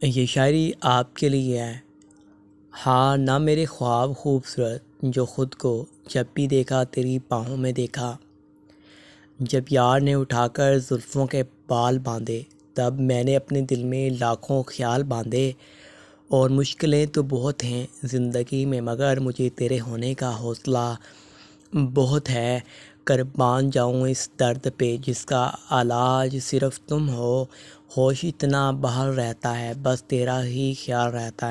ये शायरी आपके लिए है। हाँ ना मेरे ख्वाब खूबसूरत जो ख़ुद को जब भी देखा तेरी बाहों में देखा। जब यार ने उठाकर जुल्फ़ों के बाल बांधे तब मैंने अपने दिल में लाखों ख्याल बांधे। और मुश्किलें तो बहुत हैं ज़िंदगी में मगर मुझे तेरे होने का हौसला बहुत है। कुर्बान जाऊँ इस दर्द पे जिसका इलाज सिर्फ़ तुम हो। होश इतना बाहर रहता है बस तेरा ही ख्याल रहता है।